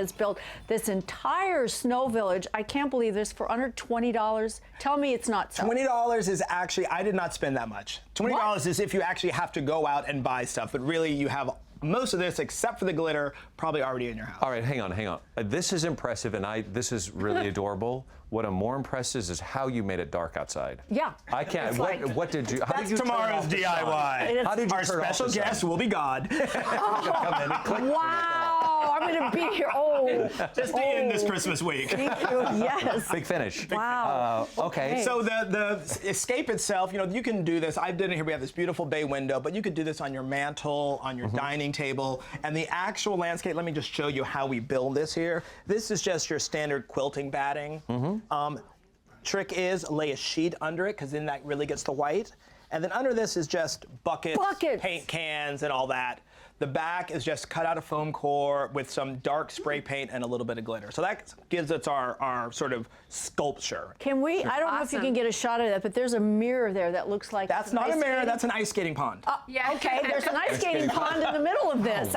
has built this entire snow village. I can't believe this for under $20. Tell me it's not so. $20 is actually, I did not spend that much. $20 is if you actually have to go out and buy stuff, but really you have most of this, except for the glitter, probably already in your house. All right, hang on. This is impressive, and this is really adorable. What I'm more impressed is how you made it dark outside. Yeah. I can't. What did you? How That's did you tomorrow's turn off the DIY. How did you Our turn off special the sun? guest will be God. Wow, I'm going to be here. Oh, Just to end this Christmas week. thank you. Yes. Big finish. Wow. Okay. So the escape itself, you can do this. I've done it here. We have this beautiful bay window, but you could do this on your mantle, on your dining table, and the actual landscape. Let me just show you how we build this here. This is just your standard quilting batting. Trick is lay a sheet under it, because then that really gets the white. And then under this is just buckets, paint cans, and all that. The back is just cut out of foam core with some dark spray paint and a little bit of glitter. So that gives us our sort of sculpture. Can we, I don't know if you can get a shot of that, but there's a mirror there that looks like That's not a mirror, that's an ice skating pond. Yeah. Okay, there's an ice skating pond in the middle of this.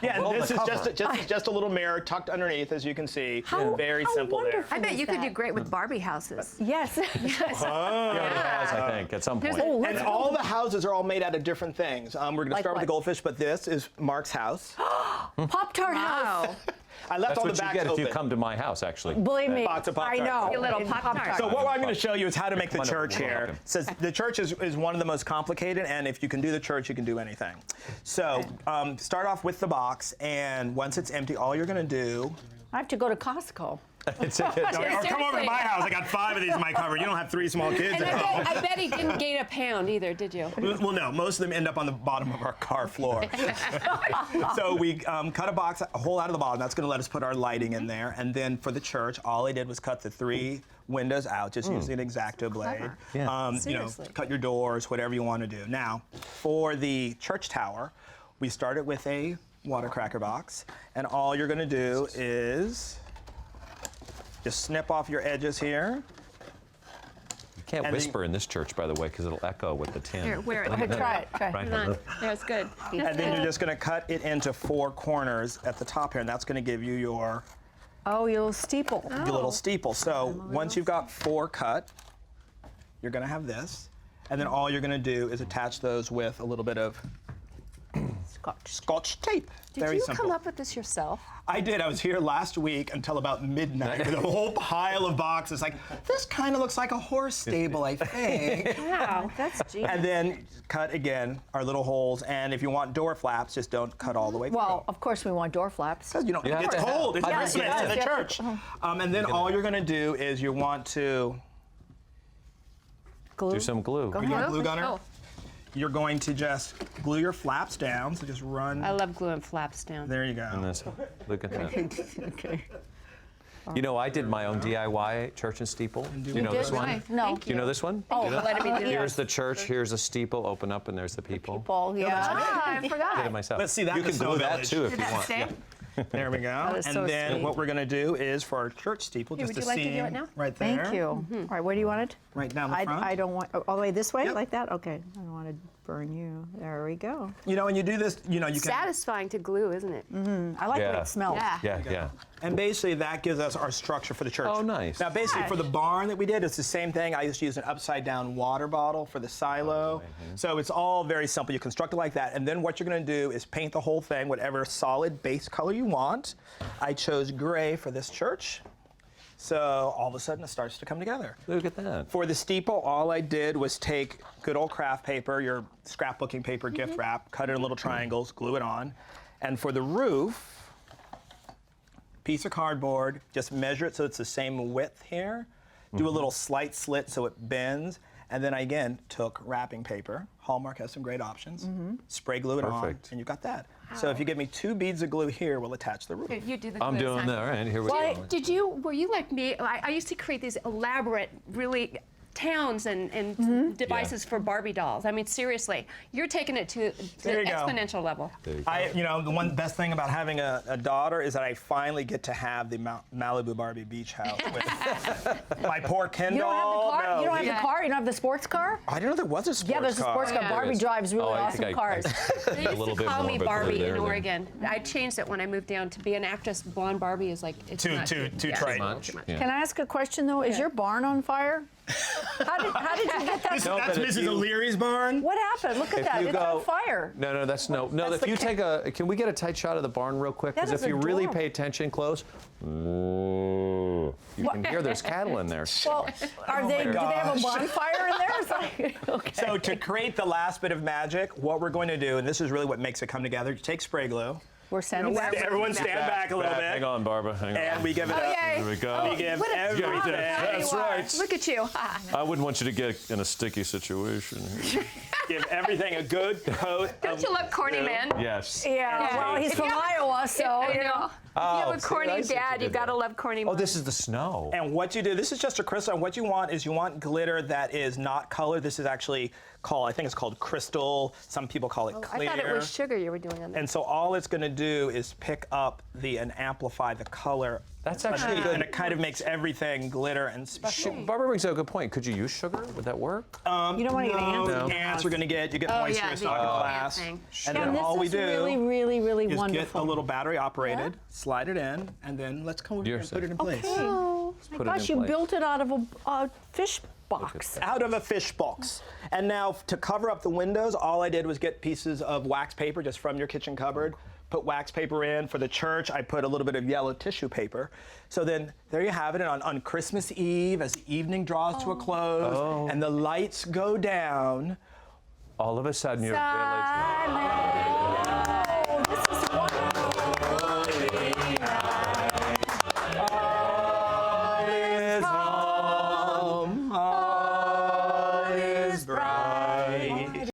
This is just a little mirror tucked underneath, as you can see. Very simple there. I bet you could do great with Barbie houses. Yes. I think at some point. And all the houses are all made out of different things. We're going to start with the goldfish, but this is Mark's house. Pop-Tart house. I left all the That's what backs you get if you open. come to my house, actually. Believe me, Box of I Pop-Tarts. know. Your little Pop-Tart. So what I'm going to show you is how to make the church here. Welcome. Says the church is one of the most complicated, and if you can do the church, you can do anything. So start off with the box, and once it's empty, all you're going to do. I have to go to Costco. Or come over to my house. I got 5 of these in my cupboard. You don't have 3 small kids And at home. I bet he didn't gain a pound either, did you? Well, no, most of them end up on the bottom of our car floor. So we cut a hole out of the bottom. That's going to let us put our lighting in there. And then for the church, all I did was cut the 3 windows out, just using an X-Acto blade. Cut your doors, whatever you want to do. Now, for the church tower, we started with a water cracker box. And all you're going to do is just snip off your edges here. You can't whisper in this church, by the way, because it'll echo with the tin. Here, wear it. Try it. Right. That's good. And then you're just going to cut it into 4 corners at the top here, and that's going to give you your little steeple. your little steeple. So once you've got 4 cut, you're going to have this, and then all you're going to do is attach those with a little bit of Scotch tape. Very Did you simple. come up with this yourself? I did. I was here last week until about midnight with a whole pile of boxes. Like, this kind of looks like a horse stable, I think. Wow, that's genius. And then cut again our little holes. And if you want door flaps, just don't cut all the way through. Well, of course we want door flaps. Because you know, Yeah. it's cold. It's Yes, Christmas yes, in the church. And then all you're going to do is you want to Glue. Do some glue. you want a glue gunner. Oh. You're going to just glue your flaps down. So just run. I love gluing flaps down. There you go. And this, look at that. Okay. You know, I did my own DIY church and steeple. Do you know this one? No. Do you know this one? Oh, letting me do Here's the church, here's a steeple, open up, and there's the people. Paul, yeah. I Did it forgot. myself. Let's see that You in the can snow glue that village. too if Did you that want. stay? Yeah. There we go. is And so then sweet. what we're going to do is for our church steeple, Here, just would a you like to do seam it now? right there. Thank you. All right, where do you want it? Right down the front. I don't want, all the way this way, Yep. like that? Okay, I don't want to burn you. There we go. You know, when you do this, you can. Satisfying to glue, isn't it? I like what Yeah. it smells. Yeah. And basically that gives us our structure for the church. Oh, nice. Now basically for the barn that we did, it's the same thing. I used to use an upside down water bottle for the silo. So it's all very simple. You construct it like that. And then what you're going to do is paint the whole thing, whatever solid base color you want. I chose gray for this church. So all of a sudden it starts to come together. Look at that. For the steeple, all I did was take good old craft paper, your scrapbooking paper, gift wrap, cut it in little triangles, glue it on. And for the roof, piece of cardboard, just measure it so it's the same width here. Do a little slight slit so it bends. And then I again took wrapping paper. Hallmark has some great options. Spray glue it on, Perfect. and you got that. So if you give me 2 beads of glue here, we'll attach the roof. Here, you do the I'm glue doing sign. that. All right, here we go. Were you like me? I used to create these elaborate, really towns and devices for Barbie dolls. I mean, seriously, you're taking it to There the you go. exponential level. The one best thing about having a daughter is that I finally get to have the Malibu Barbie beach house with my poor Ken You don't have the doll. car? No, You don't have he- the car? You don't have the sports car? I didn't know there was a sports car. Yeah, there's a sports car. Yeah. Barbie There is. drives really I think awesome cars. They used little to bit call more, me but Barbie there, in there. Oregon. I changed it when I moved down to be an actress. Blonde Barbie is like it's Too not trite. much. Yeah. Can I ask a question though? Is your barn on fire? How did you get that? No, That's but if Mrs. you- O'Leary's barn. What happened? Look at If that. you It's on go- fire. No, that's no. That's If the you ca- take a, can we get a tight shot of the barn real quick? That Because is if you really adorable. pay attention close, you can hear there's cattle in there. Well, do they have a gosh. bonfire in there? It's like, okay. So to create the last bit of magic, what we're going to do, and this is really what makes it come together, you take spray glue. We're sending back. Everyone stand back a little bit. Hang on, Barbara. Hang on. And we give it up. Here we go. We give What a everything. fun guy That's you are. right. Look at you. I wouldn't want you to get in a sticky situation. Give everything a good coat. Don't you love corny men? Yes. Yeah, well, he's from Iowa, so, I you know. know. If you have a see, corny I see what dad, you you did gotta there. love corny Oh, moms. this is the snow. And what you do, this is just a crystal, and what you want is you want glitter that is not color. This is actually called, I think it's called crystal. Some people call it I clear. thought it was sugar you were doing on that. And so all it's going to do is pick up and amplify the color. That's actually good. And it kind of makes everything glitter and special. Barbara brings up a good point. Could you use sugar? Would that work? You don't want to get ants. No, ants are going to you get moisture yeah, is the not going to ant last. thing. And And then this all we is do really, really, really is wonderful. get a little battery operated, slide it in, and then let's come over here You're and put it in place. Oh, my put it in gosh, you place. built it out of a fish box. Out of a fish box. And now to cover up the windows, all I did was get pieces of wax paper just from your kitchen cupboard, put wax paper in. For the church, I put a little bit of yellow tissue paper. So then there you have it. And on Christmas Eve, as the evening draws to a close and the lights go down, All of a sudden, your village. Oh, this is wonderful.